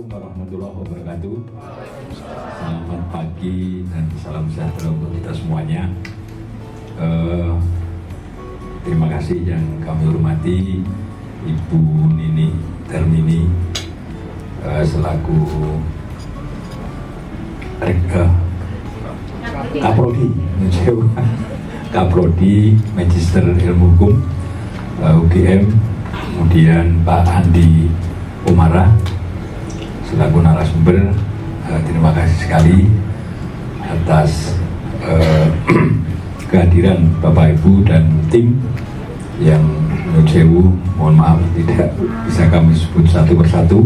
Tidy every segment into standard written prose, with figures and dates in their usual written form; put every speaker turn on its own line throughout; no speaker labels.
Assalamualaikum warahmatullahi wabarakatuh. Selamat pagi dan salam sejahtera untuk kita semuanya. Terima kasih yang kami hormati Ibu Nini Termini selaku Kaprodi Magister Ilmu Hukum UGM, kemudian Pak Andi Umara selaku narasumber. Terima kasih sekali atas kehadiran Bapak Ibu dan tim yang Nujewu, mohon maaf tidak bisa kami sebut satu persatu.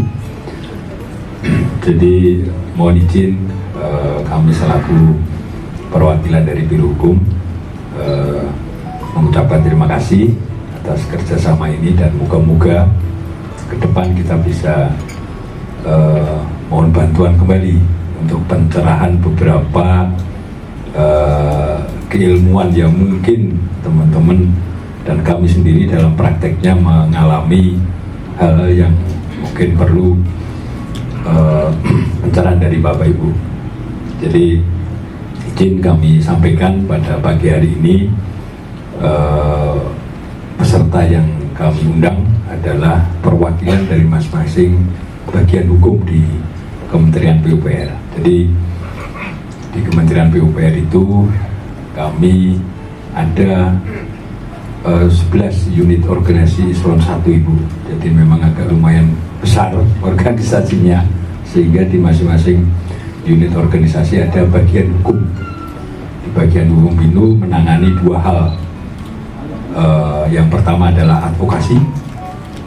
Jadi mohon izin kami selaku perwakilan dari Biro Hukum mengucapkan terima kasih atas kerjasama ini, dan moga-moga ke depan kita bisa mohon bantuan kembali untuk pencerahan beberapa keilmuan yang mungkin teman-teman dan kami sendiri dalam prakteknya mengalami hal yang mungkin perlu pencerahan dari Bapak Ibu. Jadi izin kami sampaikan pada pagi hari ini peserta yang kami undang adalah perwakilan dari masing-masing bagian hukum di Kementerian PUPR. Jadi di Kementerian PUPR itu kami ada 11 unit organisasi eselon 1 Ibu. Jadi memang agak lumayan besar organisasinya, sehingga di masing-masing unit organisasi ada bagian hukum. Di bagian hukum itu menangani dua hal. Yang pertama adalah advokasi,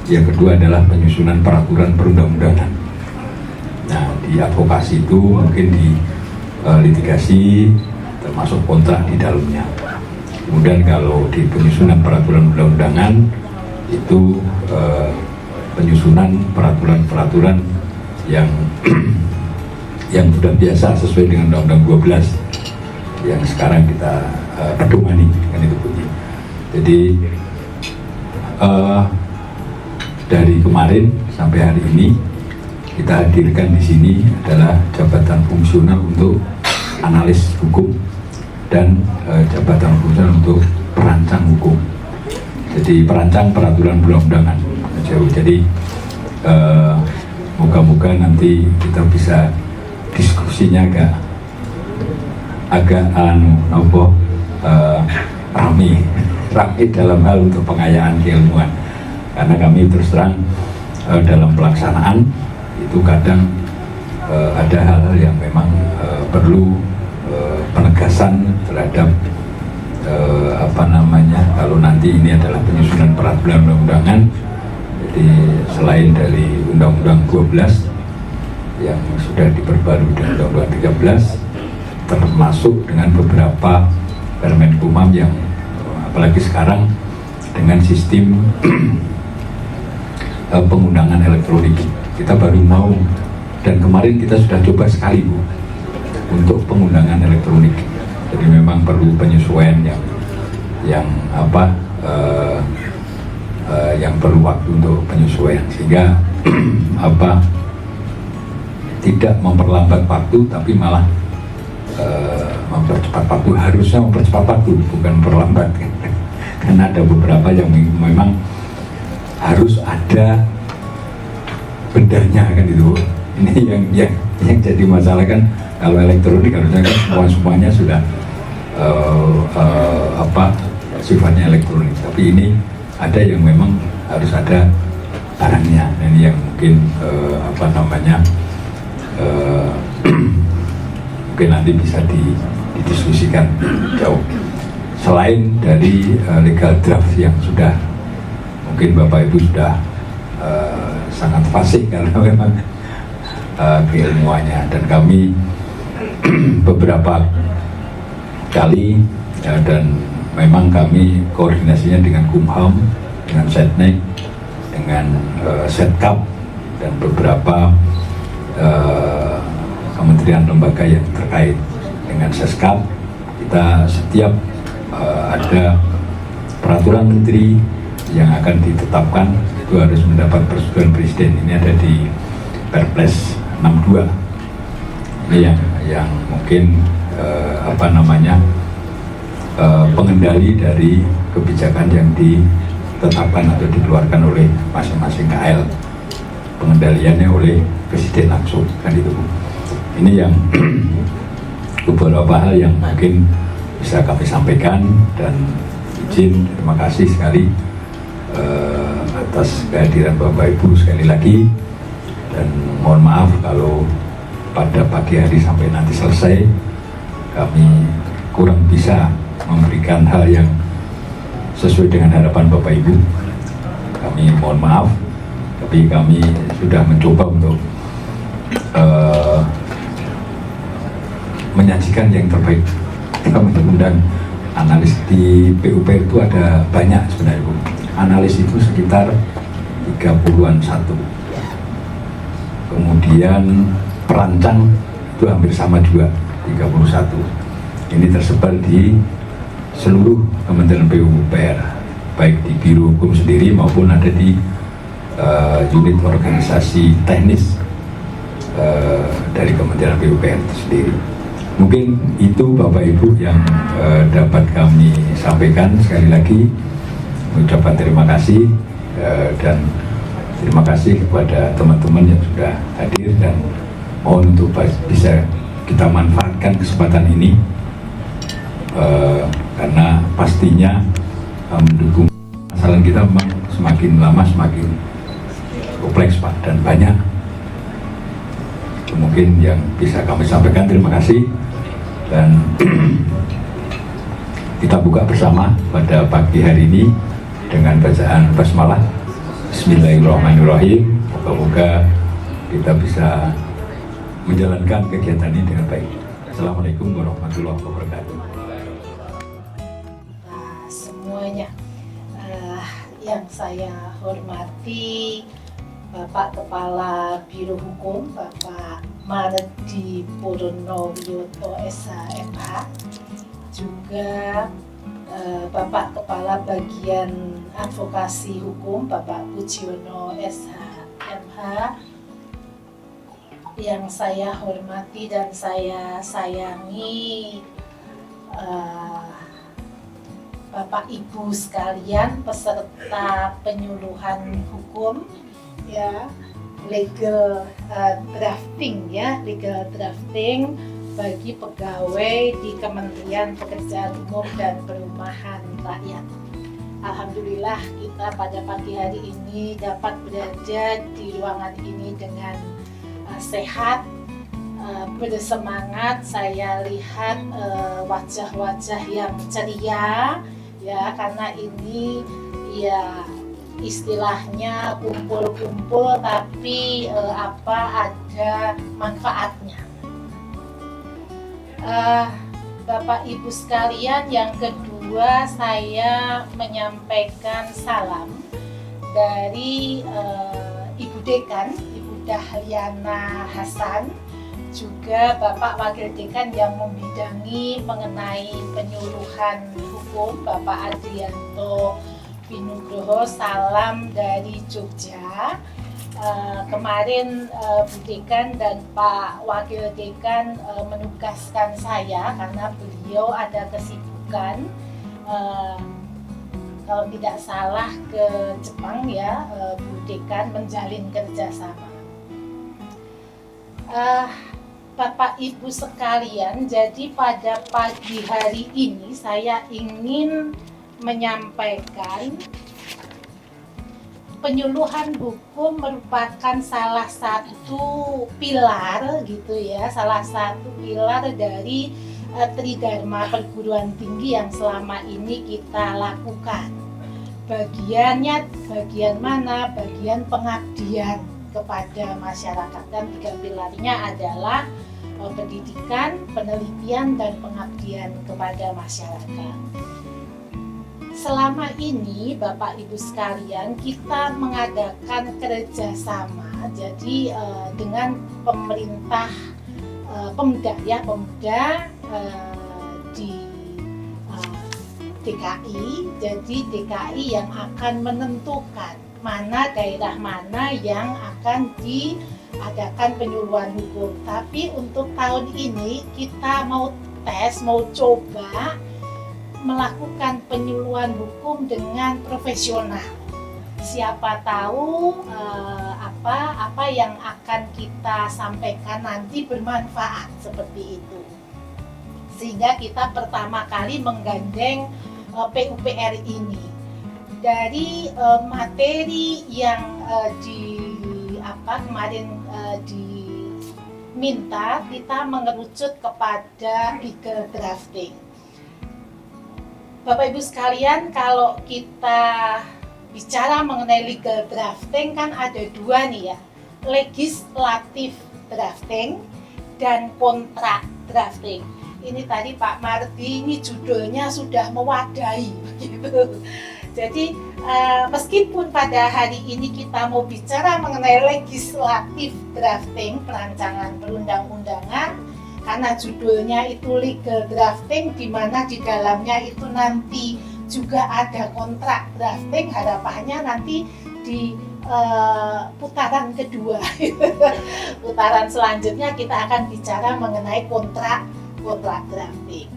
yang kedua adalah penyusunan peraturan perundang-undangan. Nah, di advokasi itu mungkin di litigasi termasuk kontrak di dalamnya. Kemudian kalau di penyusunan peraturan perundang-undangan itu penyusunan peraturan-peraturan yang yang sudah biasa sesuai dengan Undang-Undang 12 yang sekarang kita pedomani kan itu bunyi. Jadi dari kemarin sampai hari ini kita hadirkan di sini adalah jabatan fungsional untuk analis hukum dan jabatan fungsional untuk perancang hukum. Jadi perancang peraturan perundang-undangan. Jadi moga-moga nanti kita bisa diskusinya agak rame dalam hal untuk pengayaan keilmuan. Karena kami terus terang dalam pelaksanaan itu kadang ada hal-hal yang memang perlu penegasan terhadap kalau nanti ini adalah penyusunan peraturan perundang-undangan. Jadi selain dari Undang-Undang 12 yang sudah diperbarui dengan Undang-Undang 13, termasuk dengan beberapa Permenkumham yang apalagi sekarang dengan sistem pengundangan elektronik. Kita baru mau, dan kemarin kita sudah coba sekali Bu untuk pengundangan elektronik. Jadi memang perlu penyesuaian yang perlu waktu untuk penyesuaian, sehingga tidak memperlambat waktu tapi malah mempercepat waktu. Harusnya mempercepat waktu, bukan memperlambat. Karena ada beberapa yang memang harus ada bedanya kan itu. Ini yang jadi masalah kan, kalau elektronik harusnya kan semuanya sudah sifatnya elektronik, tapi ini ada yang memang harus ada barangnya. Ini yang mungkin mungkin nanti bisa didiskusikan jauh. Selain dari legal draft yang sudah mungkin Bapak Ibu sudah sangat fasih karena memang keilmuannya, dan kami beberapa kali dan memang kami koordinasinya dengan Kumham, dengan Setnek, dengan Setkap, dan beberapa kementerian lembaga yang terkait. Dengan Seskap kita setiap ada peraturan menteri yang akan ditetapkan itu harus mendapat persetujuan presiden. Ini ada di Perpres 62. Ini yang mungkin pengendali dari kebijakan yang ditetapkan atau dikeluarkan oleh masing-masing KL, pengendaliannya oleh Presiden langsung, kan itu. Ini yang beberapa hal yang mungkin bisa kami sampaikan, dan izin terima kasih sekali atas kehadiran Bapak Ibu sekali lagi, dan mohon maaf kalau pada pagi hari sampai nanti selesai kami kurang bisa memberikan hal yang sesuai dengan harapan Bapak Ibu. Kami mohon maaf, tapi kami sudah mencoba untuk menyajikan yang terbaik. Kita mengundang analis di PUPR itu ada banyak sebenarnya, Bu. Analis itu sekitar 30-an satu. Kemudian perancang itu hampir sama juga, 31. Ini tersebar di seluruh Kementerian PUPR, baik di Biro Hukum sendiri maupun ada di unit organisasi teknis dari Kementerian PUPR itu sendiri. Mungkin itu Bapak Ibu yang dapat kami sampaikan. Sekali lagi mengucapkan terima kasih, dan terima kasih kepada teman-teman yang sudah hadir, dan mohon untuk bisa kita manfaatkan kesempatan ini, karena pastinya mendukung masalah kita memang semakin lama semakin kompleks, Pak, dan banyak. Mungkin yang bisa kami sampaikan. Terima kasih, dan kita buka bersama pada pagi hari ini dengan bacaan basmalah. Bismillahirrahmanirrahim. Moga-moga kita bisa menjalankan kegiatan ini dengan baik. Assalamualaikum warahmatullahi wabarakatuh.
Semuanya, yang saya hormati Bapak Kepala Biro Hukum, Bapak Mardi Purnowiyoto SHMH, juga Bapak Kepala Bagian Advokasi Hukum, Bapak Pujiono SHMH, yang saya hormati dan saya sayangi, Bapak Ibu sekalian peserta penyuluhan hukum, ya, legal drafting bagi pegawai di Kementerian Pekerjaan Umum dan Perumahan Rakyat. Alhamdulillah kita pada pagi hari ini dapat berada di ruangan ini dengan sehat, bersemangat. Saya lihat wajah-wajah yang ceria, ya, karena ini ya istilahnya kumpul-kumpul tapi ada manfaatnya. Bapak Ibu sekalian, yang kedua saya menyampaikan salam dari Ibu Dekan, Ibu Dahliana Hasan, juga Bapak Wakil Dekan yang membidangi mengenai penyuluhan hukum, Bapak Adrianto Pinugroho. Salam dari Jogja. Kemarin Bu Dekan dan Pak Wakil Dekan menugaskan saya karena beliau ada kesibukan, kalau tidak salah ke Jepang, ya, Bu Dekan menjalin kerjasama. Bapak Ibu sekalian, jadi pada pagi hari ini saya ingin menyampaikan penyuluhan hukum merupakan salah satu pilar, gitu ya, salah satu pilar dari Tridharma perguruan tinggi yang selama ini kita lakukan. Bagian mana? Bagian pengabdian kepada masyarakat, dan 3 pilarnya adalah pendidikan, penelitian, dan pengabdian kepada masyarakat. Selama ini Bapak Ibu sekalian kita mengadakan kerjasama, jadi dengan pemerintah Pemda di DKI. Jadi DKI yang akan menentukan mana daerah mana yang akan adakan penyuluhan hukum. Tapi untuk tahun ini kita mau coba melakukan penyuluhan hukum dengan profesional. Siapa tahu apa yang akan kita sampaikan nanti bermanfaat seperti itu. Sehingga kita pertama kali menggandeng PUPR ini. Dari materi yang kemarin diminta, kita mengerucut kepada legal drafting. Bapak Ibu sekalian, kalau kita bicara mengenai legal drafting kan ada dua nih ya, legislative drafting dan kontrak drafting. Ini tadi Pak Mardi, ini judulnya sudah mewadahi begitu. Jadi meskipun pada hari ini kita mau bicara mengenai legislative drafting, perancangan perundang-undangan, karena judulnya itu legal drafting, di mana di dalamnya itu nanti juga ada kontrak drafting, harapannya nanti di putaran kedua putaran selanjutnya kita akan bicara mengenai kontrak drafting.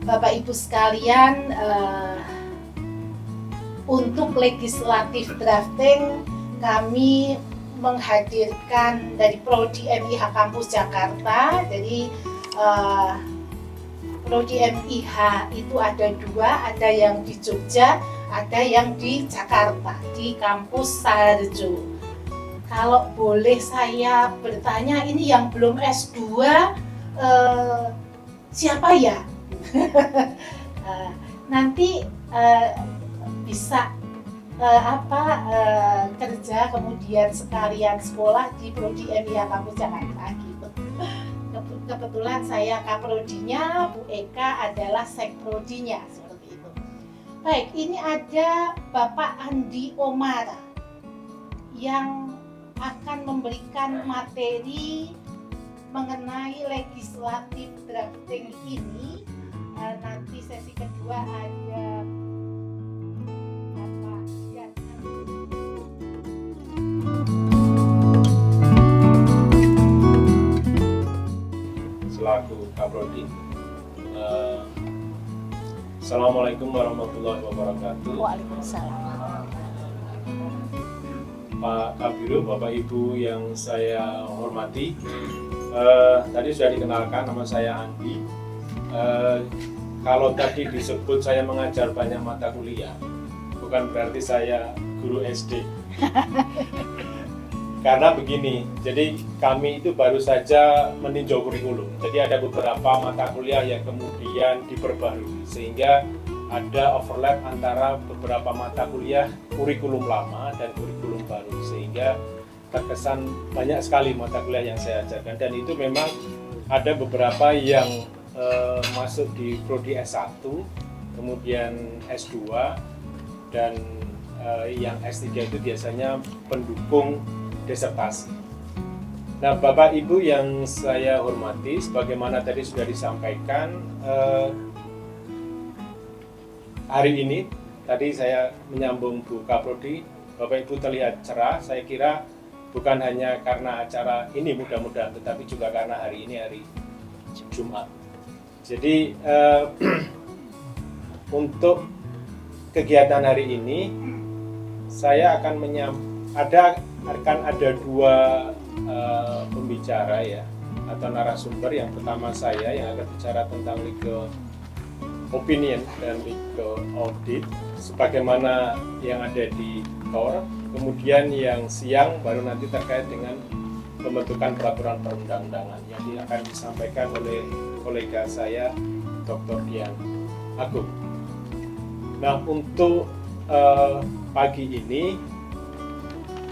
Bapak Ibu sekalian, untuk legislatif drafting kami menghadirkan dari Prodi MIH Kampus Jakarta. Jadi Prodi MIH itu ada dua, ada yang di Jogja, ada yang di Jakarta, di kampus Saharjo. Kalau boleh saya bertanya, ini yang belum S2 siapa ya? Nanti bisa kerja kemudian sekalian sekolah di Prodi MIH Kampus Jakarta gitu. Kebetulan saya Kaprodinya, Bu Eka adalah Sekprodinya, seperti itu. Baik, ini ada Bapak Andi Omara yang akan memberikan materi mengenai legislatif drafting ini. Nanti sesi kedua ada Bapak Dian.
Selaku Kaprodi. Assalamualaikum warahmatullahi wabarakatuh.
Waalaikumsalam.
Pak Kabiru, Bapak Ibu yang saya hormati, tadi sudah dikenalkan, nama saya Andi. Kalau tadi disebut saya mengajar banyak mata kuliah, bukan berarti saya guru SD. Karena begini, jadi kami itu baru saja meninjau kurikulum. Jadi ada beberapa mata kuliah yang kemudian diperbarui, sehingga ada overlap antara beberapa mata kuliah kurikulum lama dan kurikulum baru, sehingga terkesan banyak sekali mata kuliah yang saya ajarkan. Dan itu memang ada beberapa yang masuk di Prodi S1, kemudian S2, dan yang S3 itu biasanya pendukung disertasi. Nah, Bapak Ibu yang saya hormati, sebagaimana tadi sudah disampaikan, hari ini tadi saya menyambung Bu Kaprodi, Bapak Ibu terlihat cerah. Saya kira bukan hanya karena acara ini mudah-mudahan, tetapi juga karena hari ini hari Jumat. Jadi untuk kegiatan hari ini saya akan ada dua pembicara ya, atau narasumber. Yang pertama saya yang akan bicara tentang legal opinion dan legal audit sebagaimana yang ada di KOR. Kemudian yang siang baru nanti terkait dengan pembentukan peraturan perundang-undangan yang akan disampaikan oleh kolega saya Dr. Dian Agung. Nah, untuk pagi ini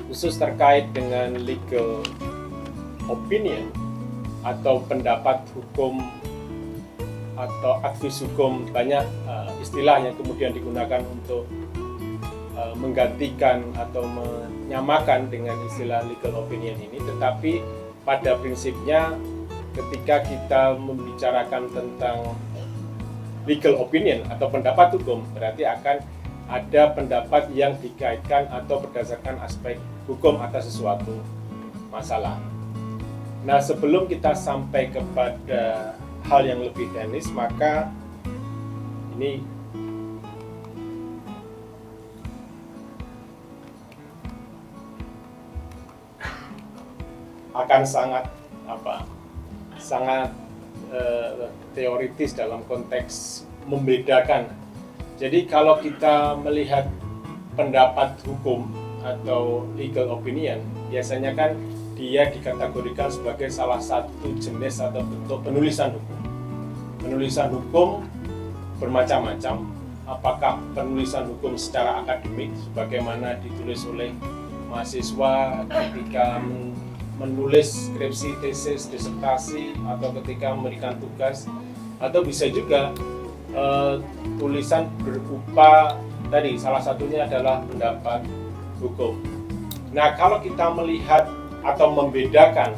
khusus terkait dengan legal opinion atau pendapat hukum atau advis hukum, banyak istilah yang kemudian digunakan untuk menggantikan atau menyamakan dengan istilah legal opinion ini. Tetapi pada prinsipnya ketika kita membicarakan tentang legal opinion atau pendapat hukum, berarti akan ada pendapat yang dikaitkan atau berdasarkan aspek hukum atas sesuatu. masalah. Nah, sebelum kita sampai kepada hal yang lebih teknis, maka ini akan sangat teoritis dalam konteks membedakan. Jadi kalau kita melihat pendapat hukum atau legal opinion, biasanya kan dia dikategorikan sebagai salah satu jenis atau bentuk penulisan hukum. Penulisan hukum bermacam-macam, apakah penulisan hukum secara akademik sebagaimana ditulis oleh mahasiswa ketika menulis skripsi, tesis, disertasi, atau ketika memberikan tugas, atau bisa juga tulisan berupa tadi salah satunya adalah pendapat hukum. Nah, kalau kita melihat atau membedakan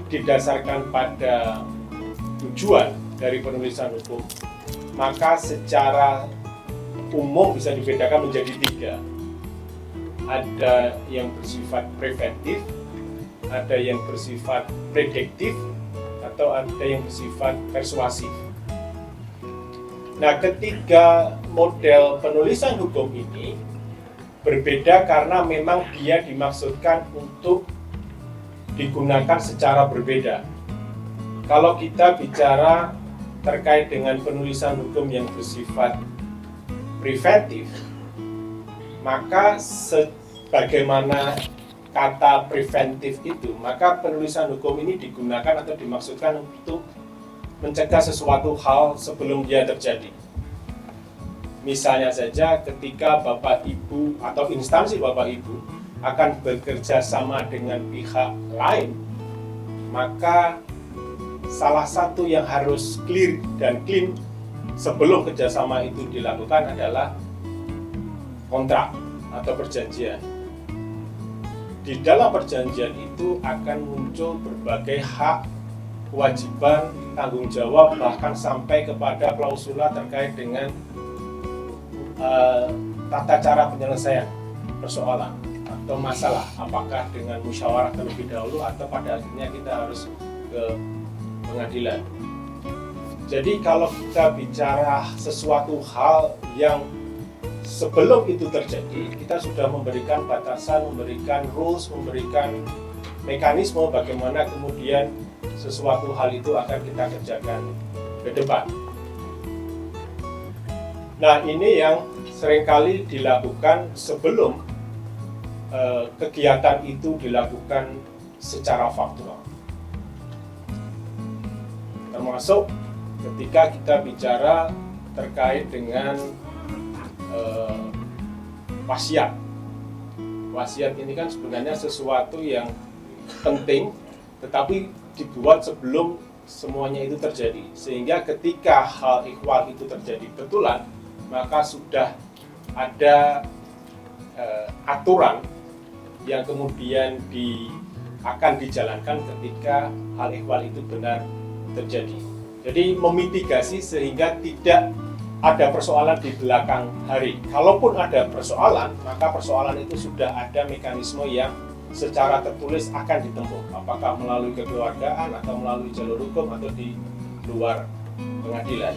didasarkan pada tujuan dari penulisan hukum, maka secara umum bisa dibedakan menjadi 3. Ada yang bersifat preventif, ada yang bersifat prediktif, atau ada yang bersifat persuasif. Nah, ketiga model penulisan hukum ini berbeda karena memang dia dimaksudkan untuk digunakan secara berbeda. Kalau kita bicara terkait dengan penulisan hukum yang bersifat preventif, maka sebagaimana kata preventif itu, maka penulisan hukum ini digunakan atau dimaksudkan untuk mencegah sesuatu hal sebelum dia terjadi. Misalnya saja ketika Bapak Ibu atau instansi Bapak Ibu akan bekerja sama dengan pihak lain, maka salah satu yang harus clear dan clean sebelum kerjasama itu dilakukan adalah kontrak atau perjanjian. Di dalam perjanjian itu akan muncul berbagai hak, kewajiban, tanggung jawab, bahkan sampai kepada klausula terkait dengan tata cara penyelesaian persoalan atau masalah, apakah dengan musyawarah terlebih dahulu atau pada akhirnya kita harus ke pengadilan. Jadi kalau kita bicara sesuatu hal yang sebelum itu terjadi, kita sudah memberikan batasan, memberikan rules, memberikan mekanisme bagaimana kemudian sesuatu hal itu akan kita kerjakan ke depan. Nah, ini yang seringkali dilakukan sebelum kegiatan itu dilakukan secara faktual. Termasuk ketika kita bicara terkait dengan wasiat. Wasiat ini kan sebenarnya sesuatu yang penting, tetapi dibuat sebelum semuanya itu terjadi, sehingga ketika hal ikhwal itu terjadi betulan, maka sudah ada aturan yang kemudian akan dijalankan ketika hal ikhwal itu benar terjadi. Jadi memitigasi sehingga tidak ada persoalan di belakang hari. Kalaupun ada persoalan, maka persoalan itu sudah ada mekanisme yang secara tertulis akan ditempuh, apakah melalui kekeluargaan atau melalui jalur hukum atau di luar pengadilan.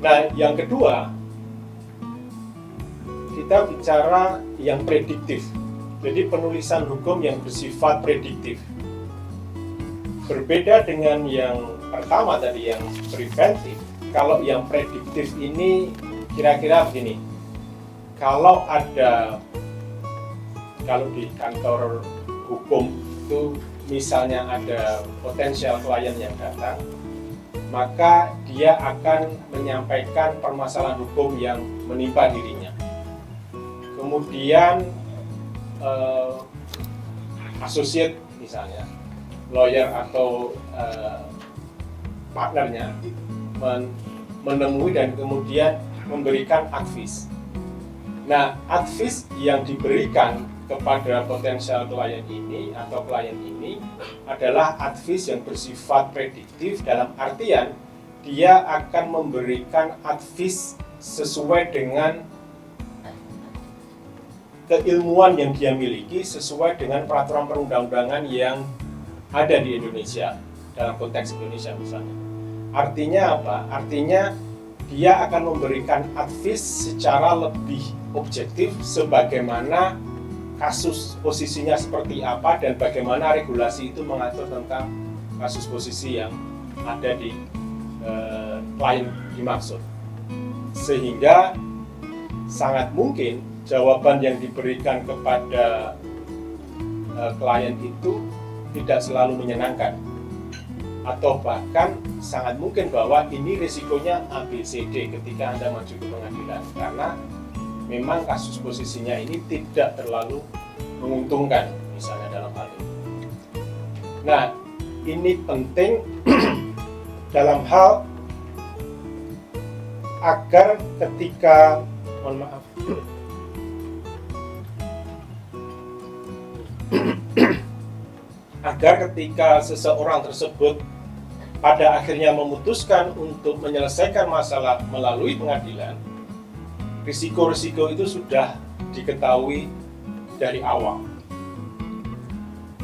Nah, yang kedua, kita bicara yang prediktif. Jadi penulisan hukum yang bersifat prediktif. Berbeda dengan yang pertama tadi yang preventif. Kalau yang prediktif ini kira-kira begini. Kalau di kantor hukum itu misalnya ada potensial klien yang datang, maka dia akan menyampaikan permasalahan hukum yang menimpa dirinya. Kemudian associate misalnya, lawyer atau partnernya menemui dan kemudian memberikan advice. Nah, advice yang diberikan kepada potensial klien ini atau klien ini adalah advice yang bersifat prediktif, dalam artian dia akan memberikan advice sesuai dengan keilmuan yang dia miliki sesuai dengan peraturan perundang-undangan yang ada di Indonesia, dalam konteks Indonesia misalnya. Artinya apa? Artinya dia akan memberikan advice secara lebih objektif sebagaimana kasus posisinya seperti apa dan bagaimana regulasi itu mengatur tentang kasus posisi yang ada di klien dimaksud. Sehingga sangat mungkin jawaban yang diberikan kepada klien itu tidak selalu menyenangkan, atau bahkan sangat mungkin bahwa ini risikonya ABCD ketika Anda maju ke pengadilan, karena memang kasus posisinya ini tidak terlalu menguntungkan misalnya dalam hal ini. Nah, ini penting dalam hal agar ketika agar ketika seseorang tersebut pada akhirnya memutuskan untuk menyelesaikan masalah melalui pengadilan, risiko-risiko itu sudah diketahui dari awal.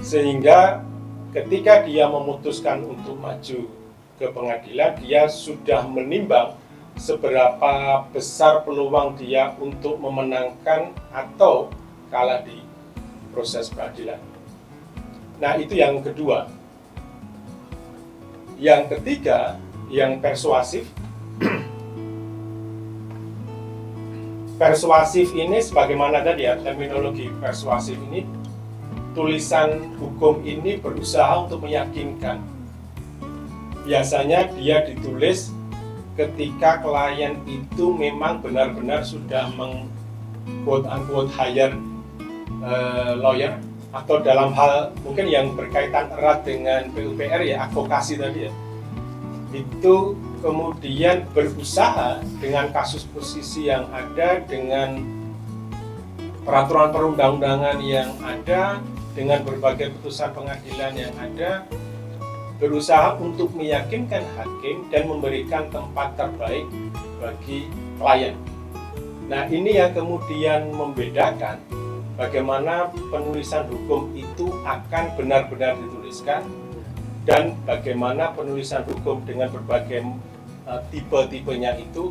Sehingga ketika dia memutuskan untuk maju ke pengadilan, dia sudah menimbang seberapa besar peluang dia untuk memenangkan atau kalah di proses peradilan. Nah, itu yang kedua. Yang ketiga, yang persuasif. Persuasif ini sebagaimana tadi ya, terminologi persuasif ini, tulisan hukum ini berusaha untuk meyakinkan. Biasanya dia ditulis ketika klien itu memang benar-benar sudah quote-unquote hire lawyer, atau dalam hal mungkin yang berkaitan erat dengan PUPR ya, advokasi tadi ya, itu kemudian berusaha dengan kasus posisi yang ada, dengan peraturan perundang-undangan yang ada, dengan berbagai putusan pengadilan yang ada, berusaha untuk meyakinkan hakim dan memberikan tempat terbaik bagi klien. Nah, ini yang kemudian membedakan bagaimana penulisan hukum itu akan benar-benar dituliskan dan bagaimana penulisan hukum dengan berbagai tipe-tipenya itu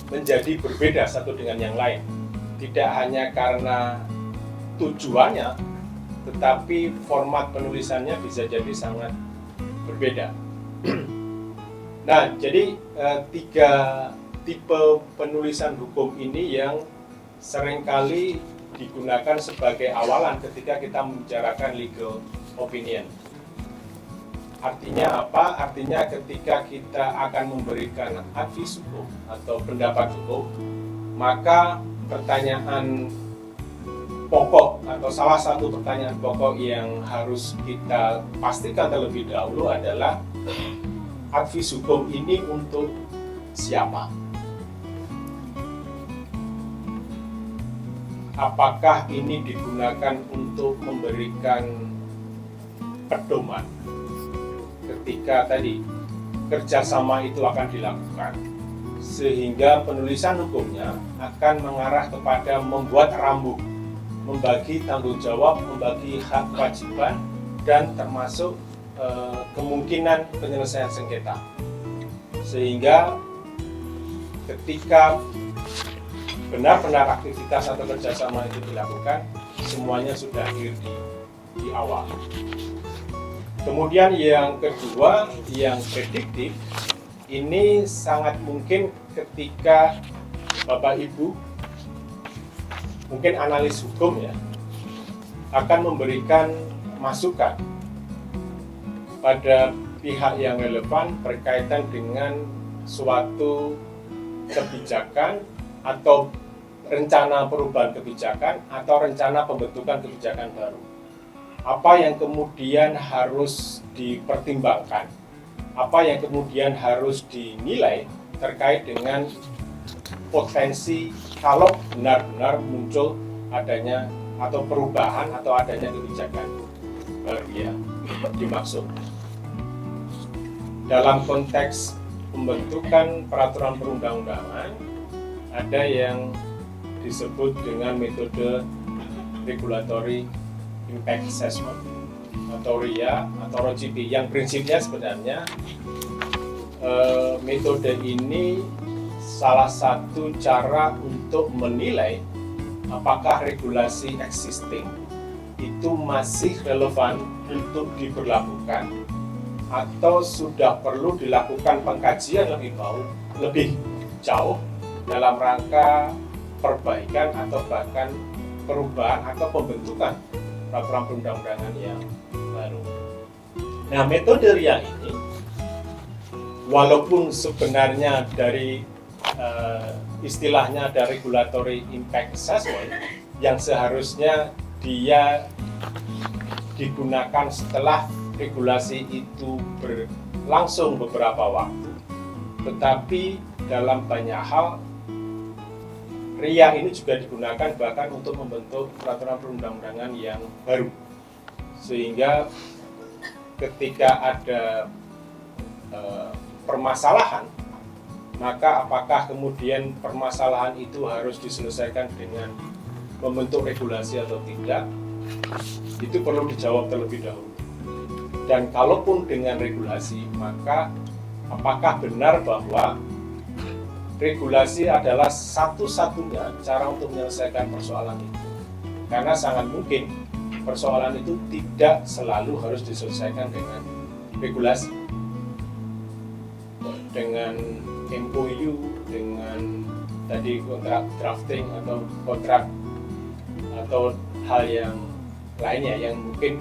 menjadi berbeda satu dengan yang lain. Tidak hanya karena tujuannya, tetapi format penulisannya bisa jadi sangat berbeda. Nah, jadi 3 tipe penulisan hukum ini yang seringkali digunakan sebagai awalan ketika kita membicarakan legal opinion. Artinya apa? Artinya ketika kita akan memberikan advies hukum atau pendapat hukum, maka pertanyaan pokok atau salah satu pertanyaan pokok yang harus kita pastikan terlebih dahulu adalah advies hukum ini untuk siapa? Apakah ini digunakan untuk memberikan pedoman ketika tadi kerjasama itu akan dilakukan, sehingga penulisan hukumnya akan mengarah kepada membuat rambu, membagi tanggung jawab, membagi hak kewajiban, dan termasuk kemungkinan penyelesaian sengketa, sehingga ketika benar-benar aktivitas atau kerjasama itu dilakukan, semuanya sudah clear di awal. Kemudian yang kedua, yang prediktif, ini sangat mungkin ketika Bapak Ibu, mungkin analis hukum ya, akan memberikan masukan pada pihak yang relevan berkaitan dengan suatu kebijakan atau rencana perubahan kebijakan atau rencana pembentukan kebijakan baru. Apa yang kemudian harus dipertimbangkan, apa yang kemudian harus dinilai terkait dengan potensi kalau benar-benar muncul adanya atau perubahan atau adanya kebijakan baru yang dimaksud. Dalam konteks pembentukan peraturan perundang-undangan, ada yang disebut dengan metode Regulatory Impact Assessment atau RIA atau ROGP, yang prinsipnya sebenarnya metode ini salah satu cara untuk menilai apakah regulasi existing itu masih relevan untuk diberlakukan atau sudah perlu dilakukan pengkajian lebih jauh dalam rangka perbaikan atau bahkan perubahan atau pembentukan peraturan perundang-undangan yang baru. Nah, metode RIA ini walaupun sebenarnya dari istilahnya ada Regulatory Impact Assessment yang seharusnya dia digunakan setelah regulasi itu berlangsung beberapa waktu, tetapi dalam banyak hal RIA ini juga digunakan bahkan untuk membentuk peraturan perundang-undangan yang baru, sehingga ketika ada permasalahan, maka apakah kemudian permasalahan itu harus diselesaikan dengan membentuk regulasi atau tidak, itu perlu dijawab terlebih dahulu. Dan kalaupun dengan regulasi, maka apakah benar bahwa regulasi adalah satu-satunya cara untuk menyelesaikan persoalan itu? Karena sangat mungkin persoalan itu tidak selalu harus diselesaikan dengan regulasi, dengan MOU, dengan tadi kontrak drafting atau kontrak atau hal yang lainnya yang mungkin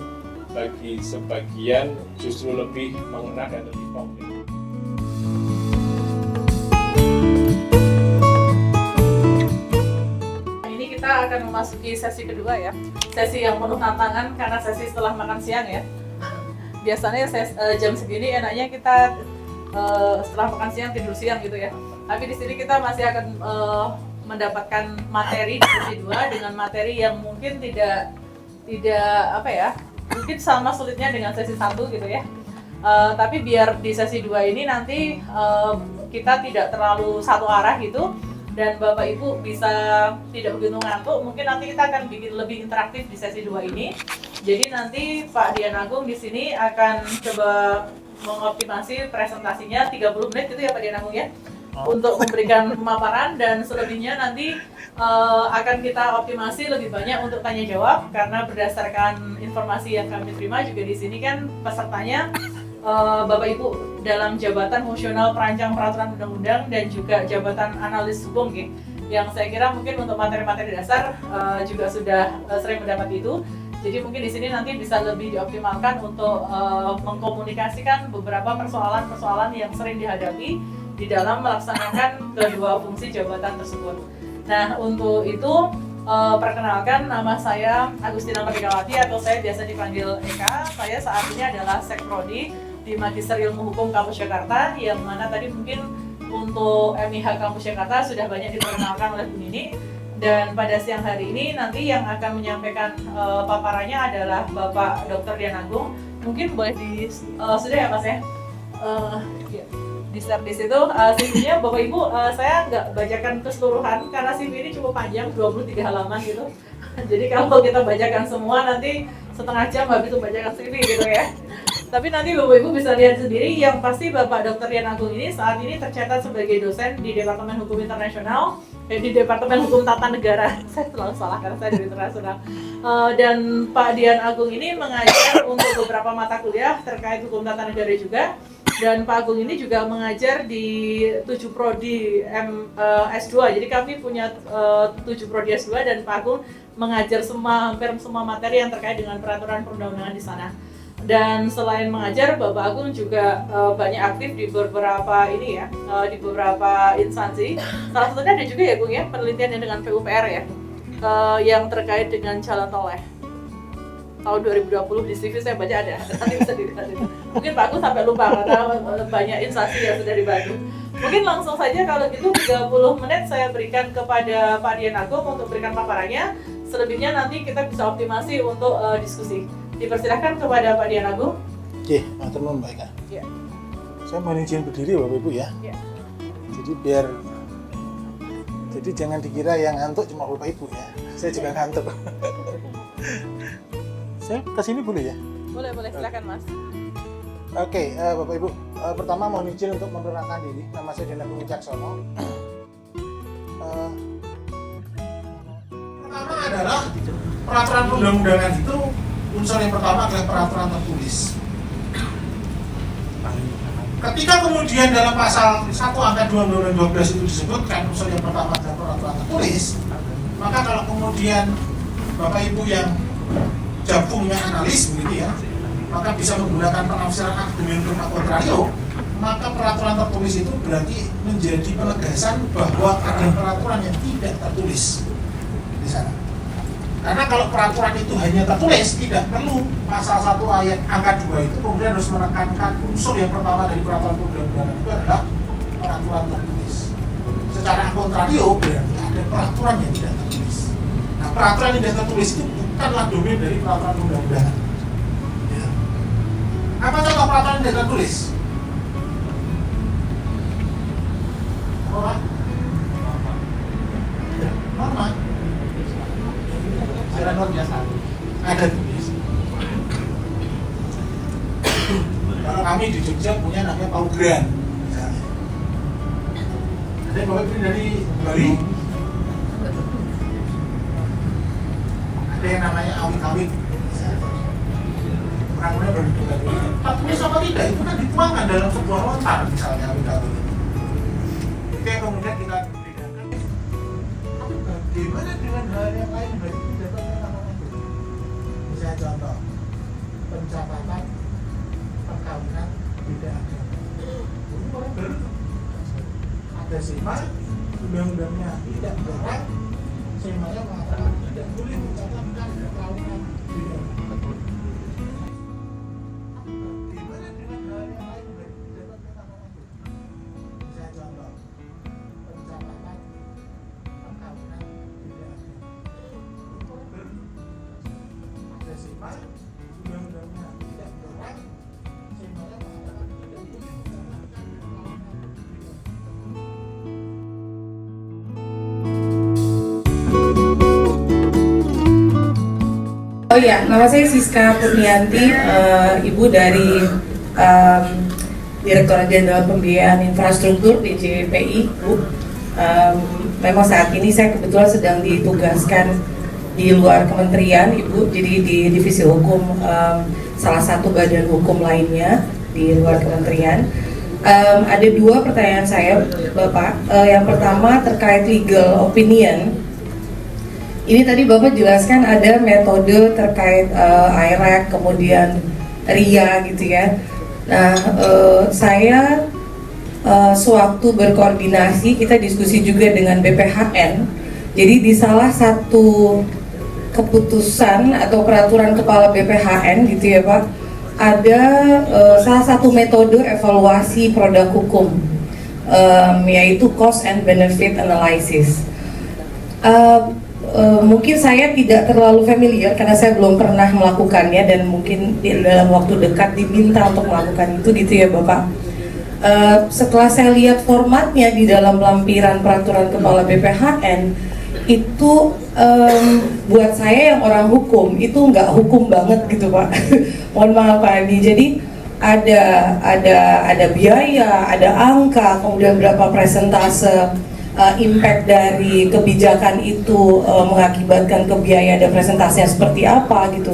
bagi sebagian justru lebih mengena dan lebih kompleks.
Ini kita akan memasuki sesi kedua ya, sesi yang penuh tantangan karena sesi setelah makan siang ya. Biasanya jam segini enaknya kita setelah makan siang tidur siang gitu ya. Tapi di sini kita masih akan mendapatkan materi di sesi 2 dengan materi yang mungkin tidak apa ya, mungkin sama sulitnya dengan sesi 1 gitu ya. Tapi biar di sesi 2 ini nanti kita tidak terlalu satu arah gitu dan Bapak Ibu bisa tidak begitu ngantuk, mungkin nanti kita akan bikin lebih interaktif di sesi 2 ini. Jadi nanti Pak Dian Agung di sini akan coba mengoptimasi presentasinya 30 menit gitu ya Pak Dian Agung ya, untuk memberikan pemaparan, dan selebihnya nanti akan kita optimasi lebih banyak untuk tanya jawab karena berdasarkan informasi yang kami terima juga di sini kan pesertanya Bapak Ibu dalam jabatan fungsional perancang peraturan undang-undang dan juga jabatan analis hukum gitu. Yang saya kira mungkin untuk materi-materi dasar juga sudah sering mendapat itu. Jadi mungkin di sini nanti bisa lebih dioptimalkan untuk mengkomunikasikan beberapa persoalan-persoalan yang sering dihadapi di dalam melaksanakan kedua fungsi jabatan tersebut. Nah, untuk itu perkenalkan, nama saya Agustina Merdekawati atau saya biasa dipanggil Eka. Saya saat ini adalah Sekprodi di Magister Ilmu Hukum Kampus Jakarta, yang mana tadi mungkin untuk MIH Kampus Jakarta sudah banyak diperkenalkan oleh Bu Nini. Dan pada siang hari ini nanti yang akan menyampaikan paparannya adalah Bapak Dr. Dian Agung. Mungkin boleh sudah ya Mas ya? Di start di situ CV-nya Bapak Ibu, saya nggak bacakan keseluruhan karena CV ini cukup panjang, 23 halaman gitu. Jadi kalau kita bacakan semua nanti setengah jam habis itu bacakan CV gitu ya. Tapi nanti Bapak Ibu bisa lihat sendiri, yang pasti Bapak Dr. Dian Agung ini saat ini tercatat sebagai dosen di Departemen Hukum Internasional, di Departemen Hukum Tata Negara. Saya selalu salah karena saya dari internasional. Dan Pak Dian Agung ini mengajar untuk beberapa mata kuliah terkait hukum tata negara juga. Dan Pak Agung ini juga mengajar di 7 prodi S2. Jadi kami punya 7 prodi S2 dan Pak Agung mengajar hampir semua materi yang terkait dengan peraturan perundang-undangan di sana. Dan selain mengajar, Bapak Agung juga banyak aktif di beberapa di beberapa instansi. Salah satunya ada juga ya Gung ya, penelitian dengan PUPR ya, yang terkait dengan jalan tol ya. Tahun 2020 di CV saya baca ada, nanti bisa dilihat. Mungkin Pak Agung sampai lupa karena banyak instansi yang sudah dibantu. Mungkin langsung saja kalau gitu 30 menit saya berikan kepada Pak Dian Agung untuk berikan paparannya. Selebihnya nanti kita bisa optimasi untuk diskusi. Dipersilahkan kepada Pak Dian Agung.
Oke, teman-teman baik kan?
Ya.
Saya mohon izin berdiri Bapak Ibu ya.
Ya.
Jadi biar Jadi jangan dikira yang ngantuk cuma Bapak Ibu ya. Saya juga ngantuk. Saya kesini boleh ya?
Boleh, silakan Mas.
Oke, Bapak Ibu, pertama mohon izin untuk memperkenalkan diri. Nama saya Dana Wicaksono. Pertama adalah peraturan perundang-undangan itu unsur yang pertama adalah peraturan tertulis. Ketika kemudian dalam pasal 1 angka 2 Undang-Undang 12 itu disebutkan unsur yang pertama adalah peraturan tertulis, maka kalau kemudian Bapak Ibu yang jabungnya analis begitu ya, maka bisa menggunakan penafsiran argumentum ad contrario, maka peraturan tertulis itu berarti menjadi penegasan bahwa ada peraturan yang tidak tertulis di sana. Karena kalau peraturan itu hanya tertulis, tidak perlu pasal 1 ayat angka 2 itu kemudian harus menekankan unsur yang pertama dari peraturan perundang-undangan itu adalah peraturan tertulis. Secara contrario berarti ada peraturan yang tidak tertulis. Nah, peraturan yang tidak tertulis itu bukanlah domain dari peraturan perundang-undangan. Ya. Apa contoh peraturan yang tidak tertulis? Apa? Ya, norma. Ada tulis. Kalau kami di Jogja punya namanya paugeran, misalnya. Ada Bapak Ibu dari Bali. Ada yang namanya awit-awit. Orang-orang baru juga tulis. Tertulis apa tidak itu kan dituangkan dalam sebuah lontar, misalnya awit-awit. Itu yang kemudian kita bedakan. Tapi bagaimana dengan hal yang lain? Misalnya contoh pencatatan perkawinan beda agama. Ini orang baru ada SEMA, undang-undangnya tidak boleh, SEMA-nya mengatakan tidak boleh mencatatkan perkawinan beda agama. Gimana dengan hal yang lain dapat perkawinan itu? Misalnya contoh pencatatan perkawinan beda agama. Ini orang baru SEMA, undang-undangnya tidak boleh, SEMA-nya mengatakan tidak boleh mencatatkan perkawinan beda.
Oh iya, nama saya Siska Purnianti, ibu dari Direktorat Jenderal Pembiayaan Infrastruktur DJPI, Bu. Memang saat ini saya kebetulan sedang ditugaskan di luar kementerian, Ibu, jadi di divisi hukum salah satu badan hukum lainnya di luar kementerian. Ada dua pertanyaan saya, Bapak. Yang pertama terkait legal opinion. Ini tadi Bapak jelaskan ada metode terkait IRAC, kemudian RIA gitu ya. Nah, saya sewaktu berkoordinasi, kita diskusi juga dengan BPHN. Jadi di salah satu keputusan atau peraturan kepala BPHN gitu ya Pak, ada salah satu metode evaluasi produk hukum, yaitu cost and benefit analysis. Mungkin saya tidak terlalu familiar karena saya belum pernah melakukannya dan mungkin dalam waktu dekat diminta untuk melakukan itu gitu ya Bapak. Setelah saya lihat formatnya di dalam lampiran peraturan kepala BPHN itu buat saya yang orang hukum itu nggak hukum banget gitu Pak. Mohon maaf Pak Andi. Jadi ada biaya, ada angka, kemudian berapa persentase impact dari kebijakan itu mengakibatkan ke biaya dan presentasinya seperti apa gitu.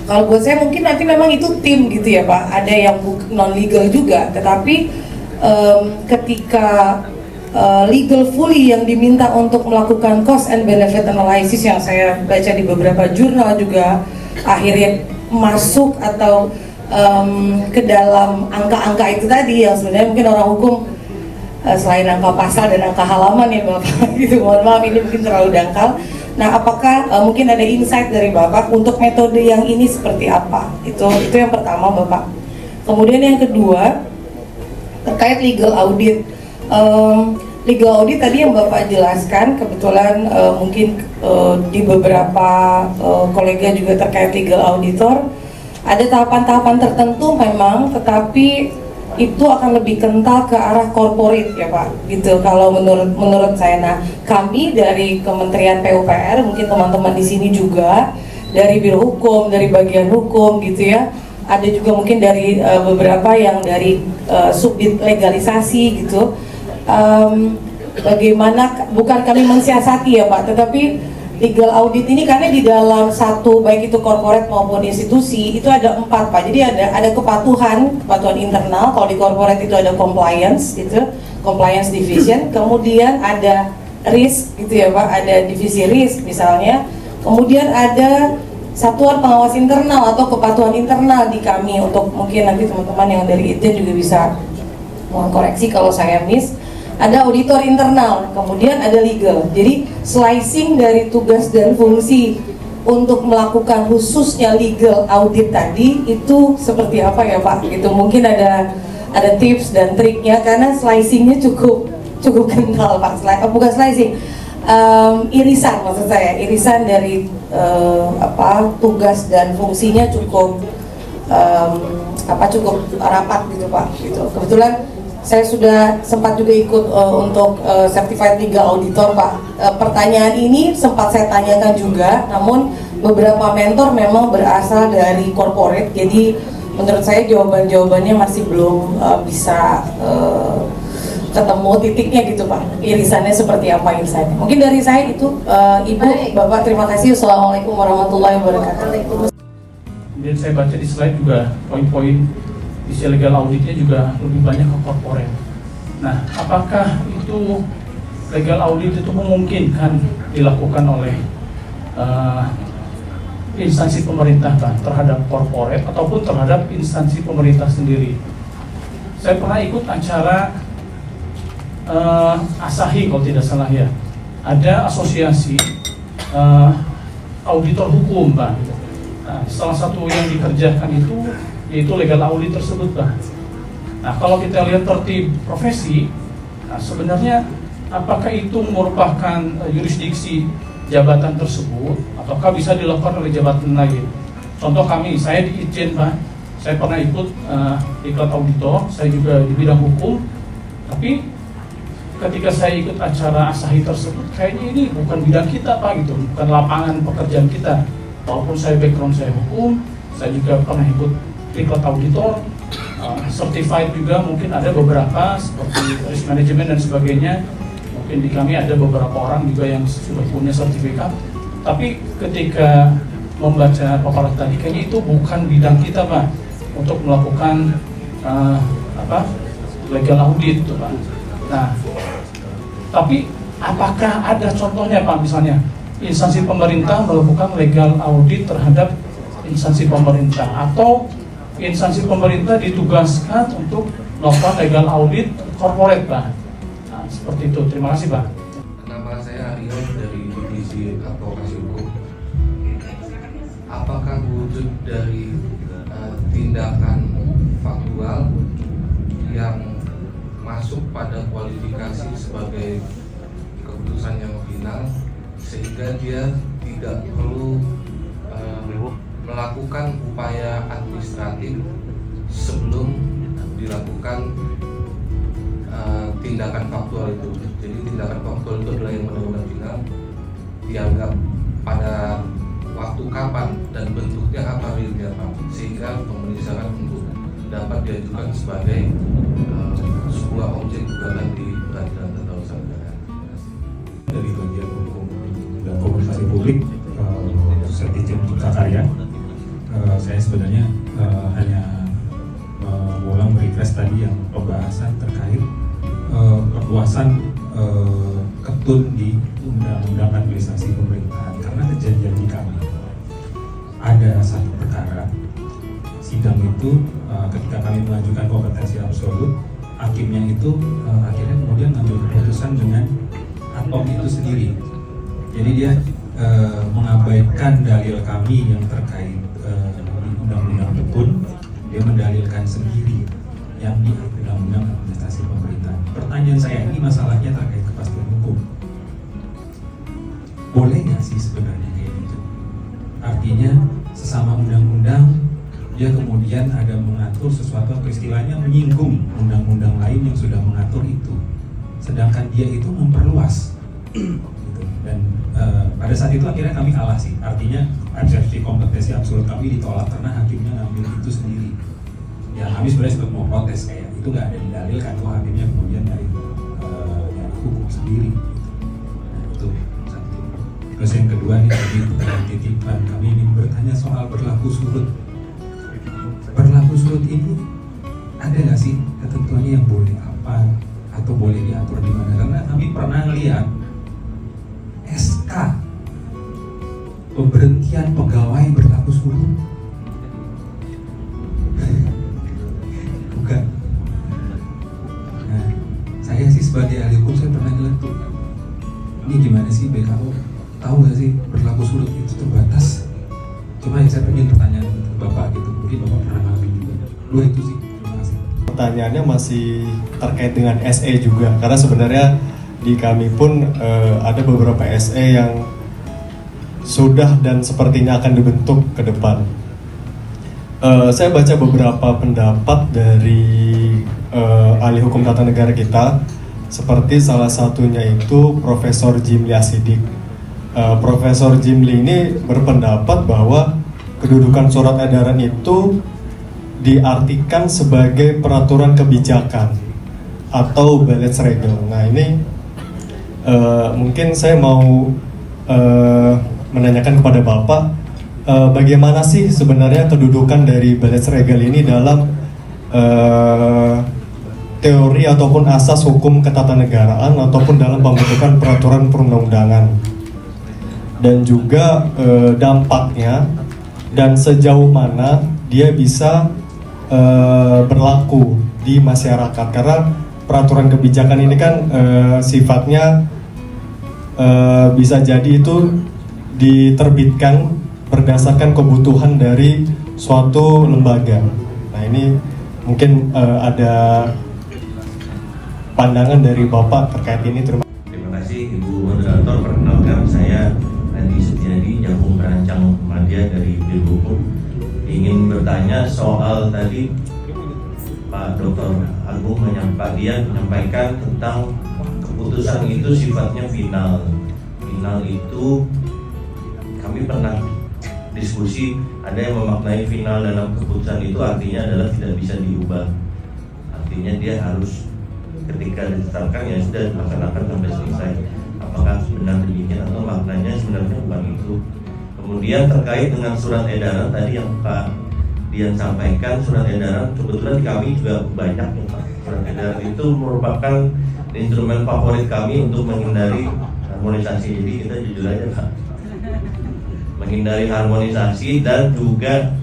Kalau buat saya mungkin nanti memang itu tim gitu ya Pak, ada yang non legal juga, tetapi ketika legal fully yang diminta untuk melakukan cost and benefit analysis yang saya baca di beberapa jurnal juga akhirnya masuk atau ke dalam angka-angka itu tadi yang sebenarnya mungkin orang hukum selain angka pasal dan angka halaman ya Bapak gitu, mohon maaf ini mungkin terlalu dangkal. Nah, apakah mungkin ada insight dari Bapak untuk metode yang ini seperti apa? Itu yang pertama Bapak. Kemudian yang kedua terkait legal audit. Legal audit tadi yang Bapak jelaskan kebetulan mungkin di beberapa kolega juga terkait legal auditor ada tahapan-tahapan tertentu memang, tetapi itu akan lebih kental ke arah corporate ya Pak, gitu. Kalau menurut saya, nah kami dari Kementerian PUPR, mungkin teman-teman di sini juga dari Biro Hukum, dari bagian hukum gitu ya, ada juga mungkin dari beberapa yang dari subdit legalisasi gitu. Bagaimana, bukan kami mensiasati ya Pak, tetapi legal audit ini karena di dalam satu, baik itu corporate maupun institusi, itu ada 4 Pak. Jadi ada kepatuhan internal. Kalau di corporate itu ada compliance gitu, compliance division. Kemudian ada risk gitu ya Pak, ada divisi risk misalnya. Kemudian ada satuan pengawas internal atau kepatuhan internal di kami, untuk mungkin nanti teman-teman yang dari Itjen juga bisa mengkoreksi kalau saya miss. Ada auditor internal, kemudian ada legal. Jadi slicing dari tugas dan fungsi untuk melakukan khususnya legal audit tadi itu seperti apa ya Pak? Itu mungkin ada tips dan triknya, karena slicingnya cukup kental Pak. Bukan slicing, irisan maksud saya, irisan dari tugas dan fungsinya cukup rapat gitu Pak. Gitu. Kebetulan saya sudah sempat juga ikut untuk Certified Legal Auditor Pak. Pertanyaan ini sempat saya tanyakan juga, namun beberapa mentor memang berasal dari corporate, jadi menurut saya jawabannya masih belum bisa ketemu titiknya gitu Pak. Irisannya seperti apa irisannya? Mungkin dari saya itu, Ibu, baik. Bapak terima kasih. Assalamualaikum warahmatullahi wabarakatuh.
Kemudian saya baca di slide juga poin-poin isi legal auditnya juga lebih banyak ke corporate. Nah, apakah itu legal audit itu memungkinkan dilakukan oleh instansi pemerintah terhadap corporate ataupun terhadap instansi pemerintah sendiri? Saya pernah ikut acara Asahi kalau tidak salah ya. Ada asosiasi auditor hukum Pak. Nah, salah satu yang dikerjakan itu yaitu legal audit tersebut Pak. Nah, kalau kita lihat tertib profesi, nah sebenarnya apakah itu merupakan yurisdiksi jabatan tersebut ataukah bisa dilakukan oleh jabatan lain? Contoh saya di Itjen Pak, saya pernah ikut ikut auditor, saya juga di bidang hukum, tapi ketika saya ikut acara Asahi tersebut, kayaknya ini bukan bidang kita Pak gitu, bukan lapangan pekerjaan kita. Walaupun saya background saya hukum, saya juga pernah ikut ikut auditor, certified juga mungkin ada beberapa seperti risk management dan sebagainya. Mungkin di kami ada beberapa orang juga yang sudah punya sertifikat. Tapi ketika membaca paparan tadi, kayaknya itu bukan bidang kita Pak untuk melakukan legal audit itu Pak. Nah, tapi apakah ada contohnya Pak, misalnya instansi pemerintah melakukan legal audit terhadap instansi pemerintah, atau instansi pemerintah ditugaskan untuk melakukan legal audit corporate Pak? Nah, seperti itu. Terima kasih Pak.
Nama saya Aryo dari Divisi Advokasi Hukum. Apakah wujud dari tindakan faktual yang masuk pada kualifikasi sebagai keputusan yang final, sehingga dia tidak perlu melakukan upaya administratif sebelum dilakukan tindakan faktual itu. Jadi tindakan faktual itu adalah yang benar-benar final, dianggap pada waktu kapan dan bentuknya apa realnya Pak, sehingga pemeriksaan untuk dapat diajukan sebagai sebuah objek gugatan di Pengadilan Tata Usaha Negara.
Dari bagian hukum dan komunikasi publik, saya Itjen Cipta Karya. Saya sebenarnya hanya mengulang refresh tadi yang pembahasan terkait perluasan ketun di undang-undang administrasi pemerintahan, karena kejadian di kami ada satu perkara sidang itu ketika kami mengajukan kompetensi absolut, hakimnya itu akhirnya kemudian mengambil keputusan dengan ad hoc itu sendiri. Jadi dia mengabaikan dalil kami yang terkait undang-undang ketun, dia mendalilkan sendiri yang di undang-undang administrasi pemerintahan. Pertanyaan saya, ini masalahnya terkait kepastian hukum. Boleh nggak sih sebenarnya kayak gitu? Artinya sesama undang-undang dia kemudian kemudian ada mengatur sesuatu atau istilahnya menyinggung undang-undang lain yang sudah mengatur itu, sedangkan dia itu memperluas gitu. Dan pada saat itu akhirnya kami kalah sih, artinya eksepsi kompetensi absolut kami ditolak karena hakimnya ngambil itu sendiri. Ya kami sebenarnya sempat mau protes kayak itu nggak ada di dalil kan, hakimnya kemudian dari hukum sendiri gitu. Nah, itu satu. Terus yang kedua nih tadi pertanyaan titipan, kami ingin bertanya soal berlaku surut. Berlaku surut ini ada nggak sih ketentuannya yang boleh apa atau boleh diatur di mana? Karena kami pernah lihat SK pemberhentian pegawai berlaku surut. Bukan. Nah, saya sih sebagai ahli hukum saya pernah ngeliat tuh. Ini gimana sih BKO? Tahu nggak sih berlaku surut itu terbatas? Cuma yang saya pengen pertanyaan Bapak gitu, mungkin Bapak pernah ngalamin juga. Dua itu sih. Terima kasih.
Pertanyaannya masih terkait dengan SE juga, karena sebenarnya di kami pun ada beberapa SE yang sudah dan sepertinya akan dibentuk ke depan. Saya baca beberapa pendapat dari ahli hukum tata negara kita, seperti salah satunya itu Profesor Jimli Asidik. Profesor Jimli ini berpendapat bahwa kedudukan surat edaran itu diartikan sebagai peraturan kebijakan atau Bundesregel. Nah ini mungkin saya mau menanyakan kepada Bapak, bagaimana sih sebenarnya kedudukan dari Bundesregel ini dalam teori ataupun asas hukum ketatanegaraan ataupun dalam pembentukan peraturan perundang-undangan, dan juga dampaknya dan sejauh mana dia bisa berlaku di masyarakat, karena peraturan kebijakan ini kan sifatnya bisa jadi itu diterbitkan berdasarkan kebutuhan dari suatu lembaga. Nah ini mungkin ada pandangan dari Bapak terkait ini.
Terima kasih Ibu Moderator. Perkenalkan saya Andi Setiadi, Jakung Perancang Media dari Biro Hukum. Ingin bertanya soal tadi Pak Dr. Agung menyampaikan tentang keputusan itu sifatnya final. Final itu kami pernah diskusi, ada yang memaknai final dalam keputusan itu artinya adalah tidak bisa diubah. Artinya dia harus ketika ditetapkan ya sudah dilaksanakan sampai selesai. Apakah benar demikian atau maknanya sebenarnya bukan itu. Kemudian terkait dengan surat edaran tadi yang Pak Dian sampaikan, surat edaran kebetulan kami juga banyak ya Pak. Surat edaran itu merupakan instrumen favorit kami untuk menghindari harmonisasi. Jadi kita jujur aja Pak, menghindari harmonisasi dan juga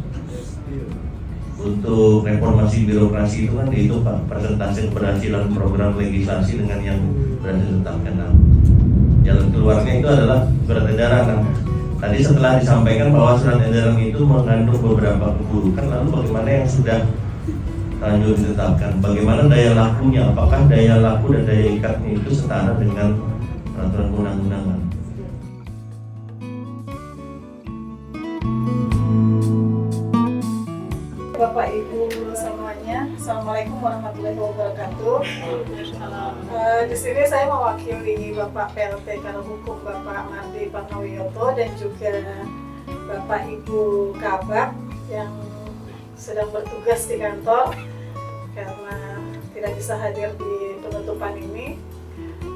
untuk reformasi birokrasi itu kan dihitung Pak, persentase keberhasilan program legislasi dengan yang berhasil ditetapkan. Nah, jalan keluarnya itu adalah surat edaran. Nah, tadi setelah disampaikan bahwa surat edaran itu mengandung beberapa keburukan, lalu bagaimana yang sudah lanjut ditetapkan? Bagaimana daya lakunya? Apakah daya laku dan daya ikatnya itu setara dengan peraturan undang-undangan?
Bapak Ibu semuanya, Assalamualaikum warahmatullahi wabarakatuh. Di sini saya mewakili Bapak PLT Karo Hukum Bapak Mardi Panggawiyoto dan juga Bapak Ibu Kabak yang sedang bertugas di kantor karena tidak bisa hadir di penutupan ini.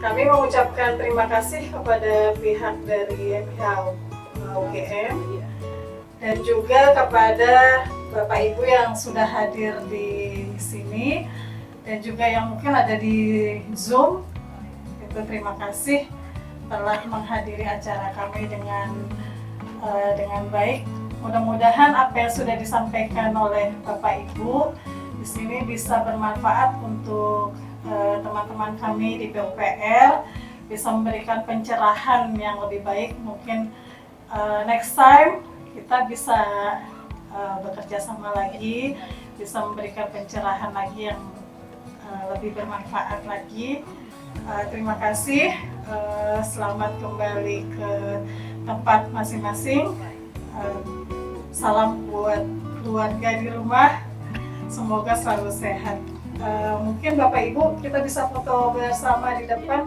Kami mengucapkan terima kasih kepada pihak dari UGM dan juga kepada Bapak Ibu yang sudah hadir di sini dan juga yang mungkin ada di Zoom. Itu terima kasih telah menghadiri acara kami dengan baik. Mudah-mudahan apa yang sudah disampaikan oleh Bapak Ibu di sini bisa bermanfaat untuk teman-teman kami di PUPR, bisa memberikan pencerahan yang lebih baik. Mungkin next time kita bisa bekerja sama lagi, bisa memberikan pencerahan lagi yang lebih bermanfaat lagi. Terima kasih, selamat kembali ke tempat masing-masing. Salam buat
keluarga di rumah. Semoga selalu sehat. Mungkin Bapak Ibu kita bisa foto bersama di depan.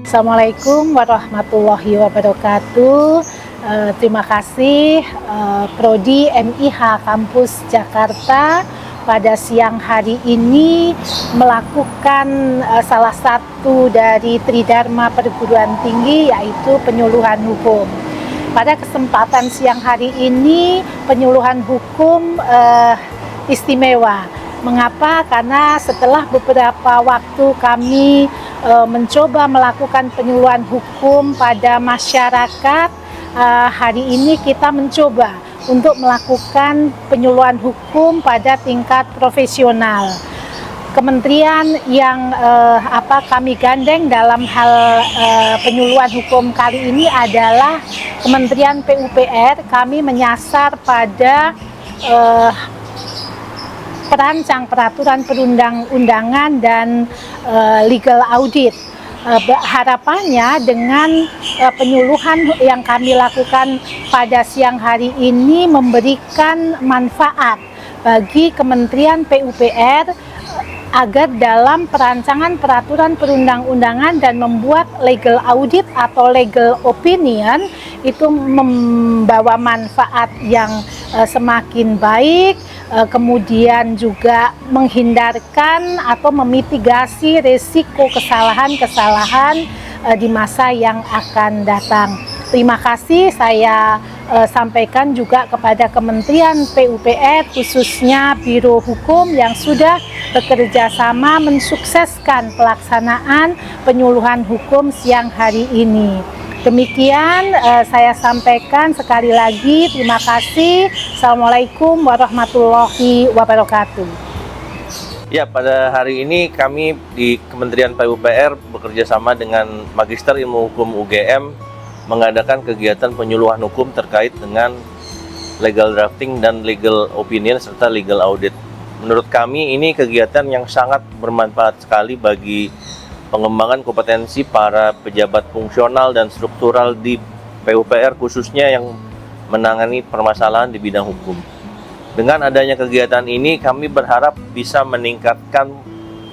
Assalamualaikum warahmatullahi wabarakatuh. Terima kasih Prodi MIH Kampus Jakarta pada siang hari ini melakukan salah satu dari Tridharma Perguruan Tinggi, yaitu penyuluhan hukum. Pada kesempatan siang hari ini penyuluhan hukum istimewa. Mengapa? Karena setelah beberapa waktu kami mencoba melakukan penyuluhan hukum pada masyarakat, hari ini kita mencoba untuk melakukan penyuluhan hukum pada tingkat profesional. Kementerian yang kami gandeng dalam hal penyuluhan hukum kali ini adalah Kementerian PUPR. Kami menyasar pada perancang peraturan perundang-undangan dan legal audit. Harapannya dengan penyuluhan yang kami lakukan pada siang hari ini memberikan manfaat bagi Kementerian PUPR agar dalam perancangan peraturan perundang-undangan dan membuat legal audit atau legal opinion itu membawa manfaat yang semakin baik, kemudian juga menghindarkan atau memitigasi risiko kesalahan-kesalahan di masa yang akan datang. Terima kasih saya sampaikan juga kepada Kementerian PUPR, khususnya Biro Hukum yang sudah bekerja sama mensukseskan pelaksanaan penyuluhan hukum siang hari ini. Demikian saya sampaikan sekali lagi, terima kasih. Assalamualaikum warahmatullahi wabarakatuh.
Ya, pada hari ini kami di Kementerian PUPR bekerja sama dengan Magister Ilmu Hukum UGM mengadakan kegiatan penyuluhan hukum terkait dengan legal drafting dan legal opinion serta legal audit. Menurut kami ini kegiatan yang sangat bermanfaat sekali bagi pengembangan kompetensi para pejabat fungsional dan struktural di PUPR, khususnya yang menangani permasalahan di bidang hukum. Dengan adanya kegiatan ini, kami berharap bisa meningkatkan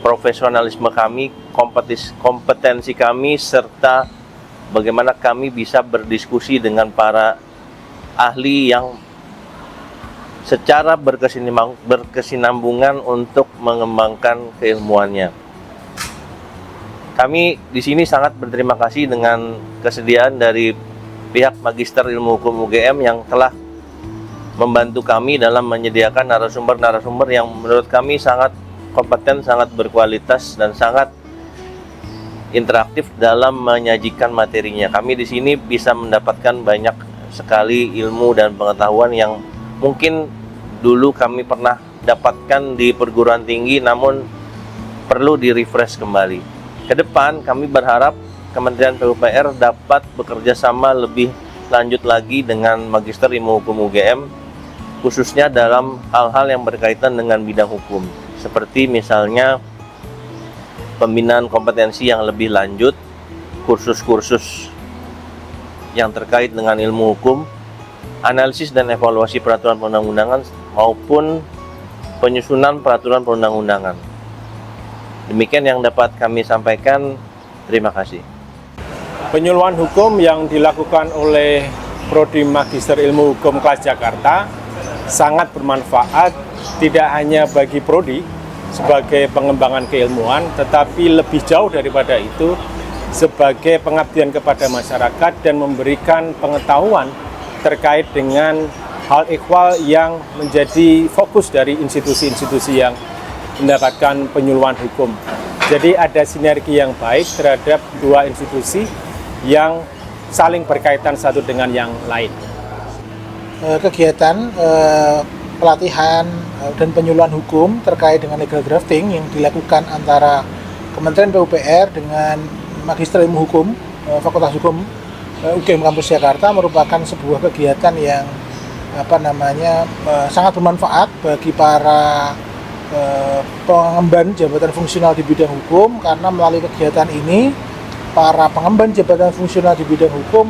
profesionalisme kami, kompetensi kami, serta bagaimana kami bisa berdiskusi dengan para ahli yang secara berkesinambungan untuk mengembangkan keilmuannya. Kami di sini sangat berterima kasih dengan kesediaan dari pihak Magister Ilmu Hukum UGM yang telah membantu kami dalam menyediakan narasumber-narasumber yang menurut kami sangat kompeten, sangat berkualitas, dan sangat interaktif dalam menyajikan materinya. Kami di sini bisa mendapatkan banyak sekali ilmu dan pengetahuan yang mungkin dulu kami pernah dapatkan di perguruan tinggi, namun perlu di-refresh kembali. Kedepan kami berharap Kementerian PUPR dapat bekerja sama lebih lanjut lagi dengan Magister Ilmu Hukum UGM, khususnya dalam hal-hal yang berkaitan dengan bidang hukum, seperti misalnya pembinaan kompetensi yang lebih lanjut, kursus-kursus yang terkait dengan ilmu hukum, analisis dan evaluasi peraturan perundang-undangan maupun penyusunan peraturan perundang-undangan. Demikian yang dapat kami sampaikan. Terima kasih.
Penyuluhan hukum yang dilakukan oleh Prodi Magister Ilmu Hukum kelas Jakarta sangat bermanfaat, tidak hanya bagi Prodi sebagai pengembangan keilmuan, tetapi lebih jauh daripada itu sebagai pengabdian kepada masyarakat dan memberikan pengetahuan terkait dengan hal ehwal yang menjadi fokus dari institusi-institusi yang mendapatkan penyuluhan hukum. Jadi ada sinergi yang baik terhadap dua institusi yang saling berkaitan satu dengan yang lain.
Kegiatan pelatihan dan penyuluhan hukum terkait dengan legal drafting yang dilakukan antara Kementerian PUPR dengan Magister Ilmu Hukum Fakultas Hukum UGM Kampus Jakarta merupakan sebuah kegiatan yang sangat bermanfaat bagi para pengemban jabatan fungsional di bidang hukum, karena melalui kegiatan ini para pengemban jabatan fungsional di bidang hukum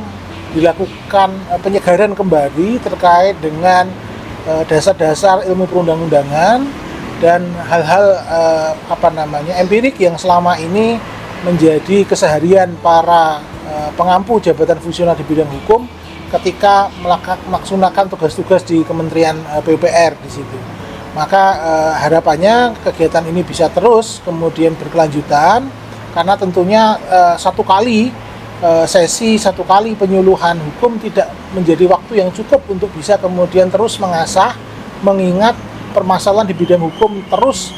dilakukan penyegaran kembali terkait dengan dasar-dasar ilmu perundang-undangan dan hal-hal empirik yang selama ini menjadi keseharian para pengampu jabatan fungsional di bidang hukum ketika melaksanakan tugas-tugas di Kementerian PUPR di situ. Maka harapannya kegiatan ini bisa terus kemudian berkelanjutan, karena tentunya satu kali penyuluhan hukum tidak menjadi waktu yang cukup untuk bisa kemudian terus mengasah, mengingat permasalahan di bidang hukum terus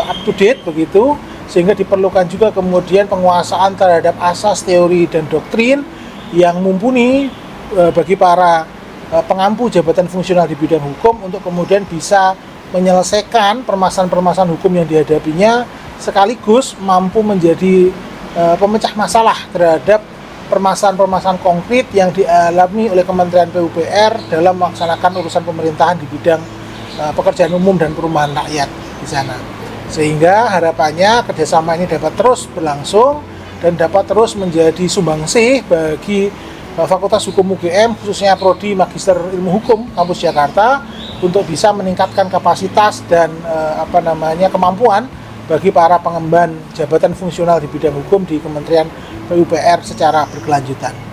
up to date begitu, sehingga diperlukan juga kemudian penguasaan terhadap asas, teori, dan doktrin yang mumpuni bagi para pengampu jabatan fungsional di bidang hukum untuk kemudian bisa menyelesaikan permasalahan-permasalahan hukum yang dihadapinya, sekaligus mampu menjadi pemecah masalah terhadap permasalahan-permasalahan konkret yang dialami oleh Kementerian PUPR dalam melaksanakan urusan pemerintahan di bidang pekerjaan umum dan perumahan rakyat di sana. Sehingga harapannya kerjasama ini dapat terus berlangsung dan dapat terus menjadi sumbangsih bagi Fakultas Hukum UGM, khususnya Prodi Magister Ilmu Hukum Kampus Jakarta, untuk bisa meningkatkan kapasitas dan kemampuan bagi para pengemban jabatan fungsional di bidang hukum di Kementerian PUPR secara berkelanjutan.